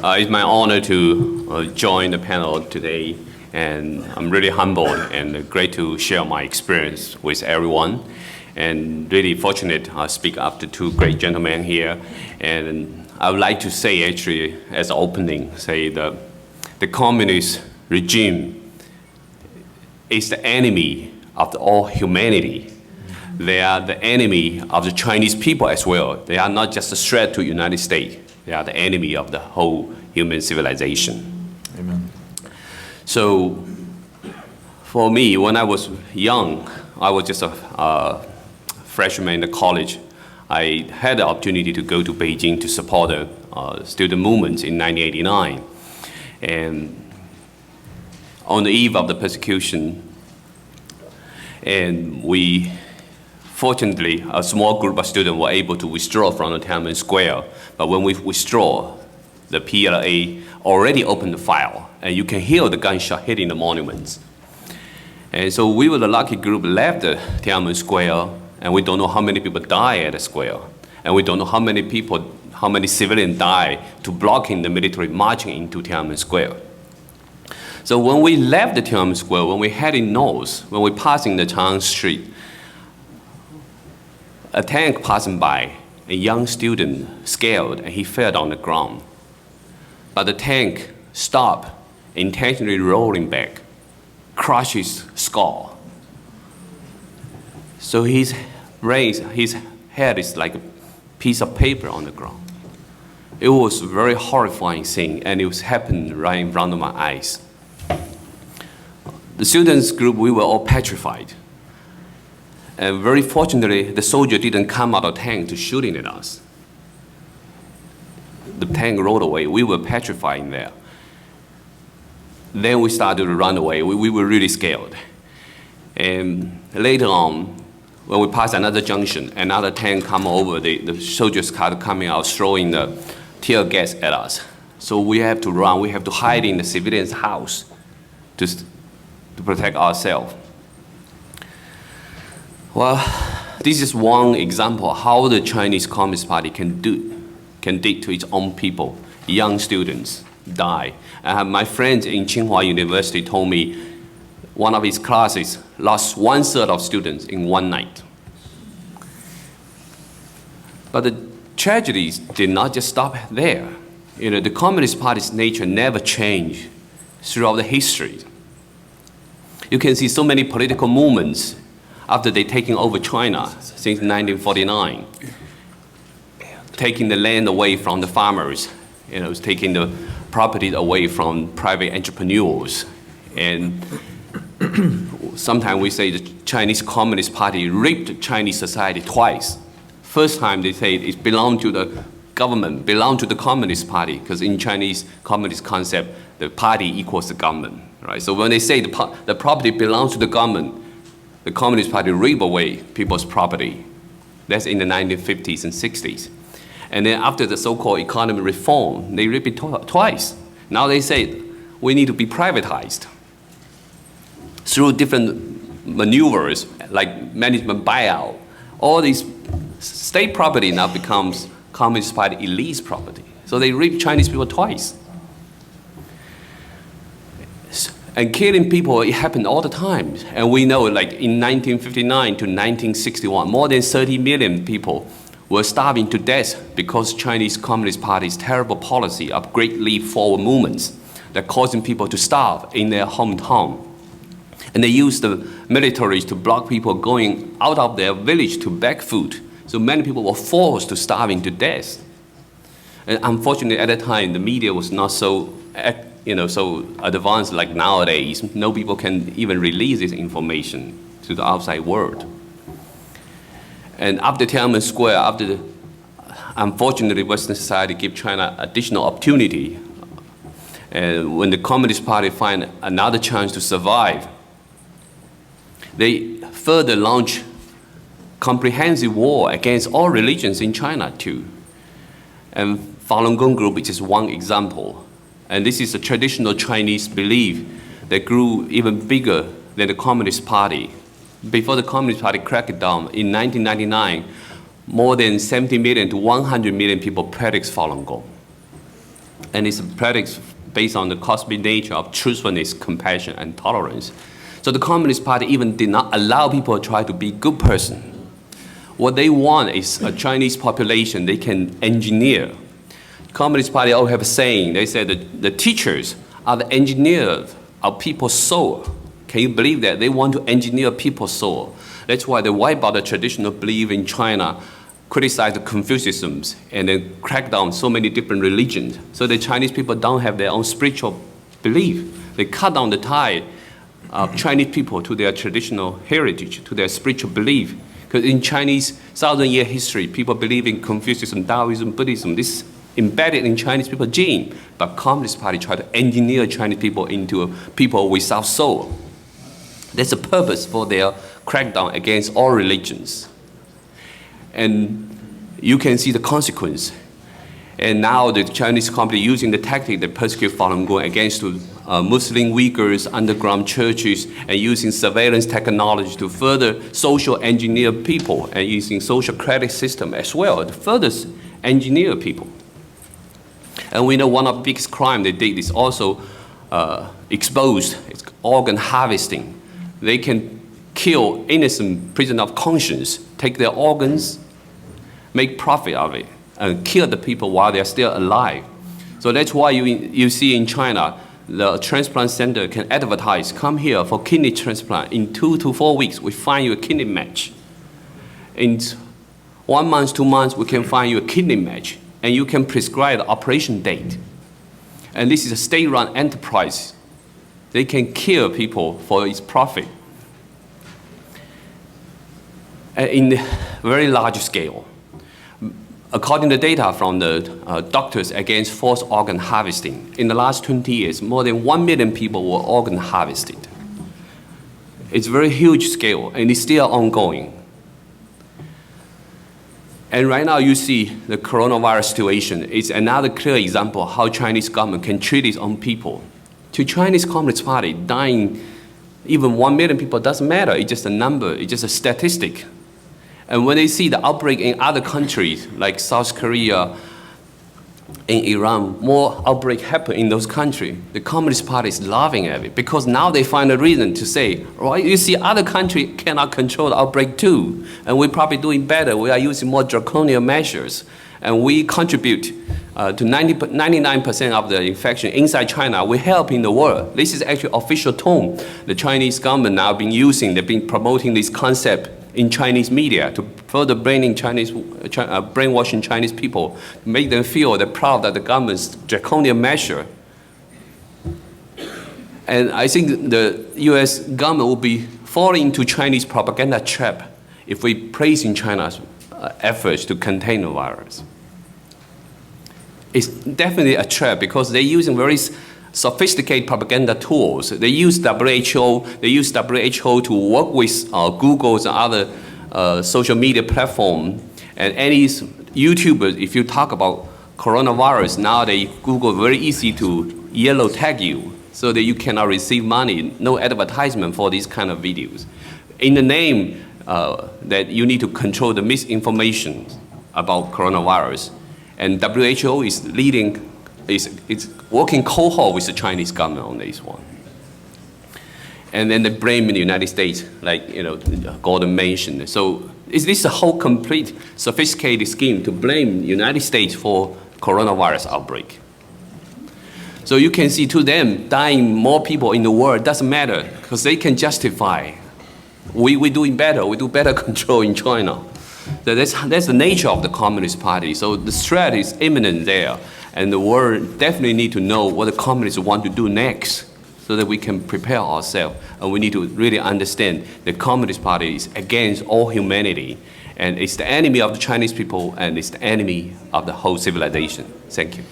It's my honor to join the panel today, and I'm really humbled and great to share my experience with everyone. And really fortunate to speak after two great gentlemen here. And I would like to say, actually, as an opening, say that the communist regime is the enemy of all humanity. They are the enemy of the Chinese people as well. They are not just a threat to the United States. They are the enemy of the whole human civilization. Amen. So, for me, when I was young, I was just a freshman in college. I had the opportunity to go to Beijing to support the student movement in 1989. And on the eve of the persecution, and fortunately, a small group of students were able to withdraw from the Tiananmen Square. But when we withdraw, the PLA already opened the fire, and you can hear the gunshot hitting the monuments. And so we were the lucky group left the Tiananmen Square, and we don't know how many people died at the square. And we don't know how many civilians died to blocking the military marching into Tiananmen Square. So when we left the Tiananmen Square, when we heading north, when we passing the Chang'an Street, a tank passing by, a young student scared, and he fell on the ground. But the tank stopped, intentionally rolling back, crushed his skull. So his head is like a piece of paper on the ground. It was a very horrifying thing, and it was happening right in front of my eyes. The students group, we were all petrified. And very fortunately, the soldier didn't come out of the tank to shooting at us. The tank rolled away. We were petrified there. Then we started to run away. We were really scared. And later on, when we passed another junction, another tank come over, the soldiers started coming out, throwing the tear gas at us. So we have to run. We have to hide in the civilian's house to protect ourselves. Well, this is one example of how the Chinese Communist Party can dig to its own people. Young students die. My friend in Tsinghua University told me one of his classes lost 1/3 of students in one night. But the tragedies did not just stop there. The Communist Party's nature never changed throughout the history. You can see so many political movements after they taking over China since 1949, taking the land away from the farmers, taking the property away from private entrepreneurs. And sometimes we say the Chinese Communist Party raped Chinese society twice. First time they say it belonged to the government, belonged to the Communist Party, because in Chinese Communist concept, the party equals the government, right? So when they say the property belongs to the government, the Communist Party ripped away people's property. That's in the 1950s and 60s. And then after the so-called economic reform, they ripped it twice. Now they say we need to be privatized. Through different maneuvers, like management buyout, all these state property now becomes Communist Party elite property. So they ripped Chinese people twice. And killing people, it happened all the time. And we know, like in 1959 to 1961, more than 30 million people were starving to death because Chinese Communist Party's terrible policy of Great Leap Forward movements that causing people to starve in their hometown. And they used the military to block people going out of their village to beg food. So many people were forced to starving to death. And unfortunately, at that time, the media was not so so advanced like nowadays. No people can even release this information to the outside world. And after Tiananmen Square, unfortunately, Western society gave China additional opportunity. And when the Communist Party find another chance to survive, they further launched comprehensive war against all religions in China too. And Falun Gong group is just one example. And this is a traditional Chinese belief that grew even bigger than the Communist Party. Before the Communist Party cracked down in 1999, more than 70 million to 100 million people practice Falun Gong. And it's practice based on the cosmic nature of truthfulness, compassion, and tolerance. So the Communist Party even did not allow people to try to be good person. What they want is a Chinese population they can engineer. Communist Party always have a saying, they said that the teachers are the engineers of people's soul. Can you believe that? They want to engineer people's soul. That's why they wipe out the traditional belief in China, criticize the Confucianism, and then crack down so many different religions. So the Chinese people don't have their own spiritual belief. They cut down the tie of Chinese people to their traditional heritage, to their spiritual belief. Because in Chinese 1,000-year history, people believe in Confucianism, Taoism, Buddhism. This is embedded in Chinese people's gene. But Communist Party tried to engineer Chinese people into people without soul. That's the purpose for their crackdown against all religions. And you can see the consequence. And now the Chinese Communist using the tactic that persecute Falun Gong against Muslim Uyghurs, underground churches, and using surveillance technology to further social engineer people, and using social credit system as well to further engineer people. And we know one of the biggest crimes they did is also exposed. It's organ harvesting. They can kill innocent prisoners of conscience, take their organs, make profit of it, and kill the people while they're still alive. So that's why you see in China, the transplant center can advertise, come here for kidney transplant. In 2 to 4 weeks, we find you a kidney match. In 1 month, 2 months, we can find you a kidney match, and you can prescribe the operation date. And this is a state-run enterprise. They can kill people for its profit. In very large scale. According to data from the Doctors Against Forced Organ Harvesting, in the last 20 years, more than 1 million people were organ harvested. It's a very huge scale, and it's still ongoing. And right now you see the coronavirus situation. It's another clear example of how Chinese government can treat its own people. To Chinese Communist Party, dying even 1 million people doesn't matter. It's just a number, it's just a statistic. And when they see the outbreak in other countries, like South Korea, in Iran, more outbreak happen in those countries, the Communist Party is laughing at it, because now they find a reason to say, right, you see other countries cannot control the outbreak too, and we're probably doing better. We are using more draconian measures, and we contribute to 99% of the infection inside China. We help in the world. This is actually official tone. The Chinese government now been using, they've been promoting this concept in Chinese media to further brainwashing Chinese people, to make them feel they're proud that the government's draconian measure. And I think the US government will be falling into Chinese propaganda trap if we praise in China's efforts to contain the virus. It's definitely a trap, because they're using very sophisticated propaganda tools. They use WHO. They use WHO to work with Google's and other social media platform. And any YouTubers, if you talk about coronavirus, now Google very easy to yellow tag you, so that you cannot receive money, no advertisement for these kind of videos. In the name that you need to control the misinformation about coronavirus. And WHO is leading. It's working cohort with the Chinese government on this one. And then they blame the United States, like Gordon mentioned. So is this a whole complete sophisticated scheme to blame the United States for coronavirus outbreak? So you can see to them, dying more people in the world doesn't matter, because they can justify, we're doing better, we do better control in China. So that's the nature of the Communist Party. So the threat is imminent there. And the world definitely need to know what the communists want to do next, so that we can prepare ourselves. And we need to really understand the Communist Party is against all humanity, and it's the enemy of the Chinese people, and it's the enemy of the whole civilization. Thank you.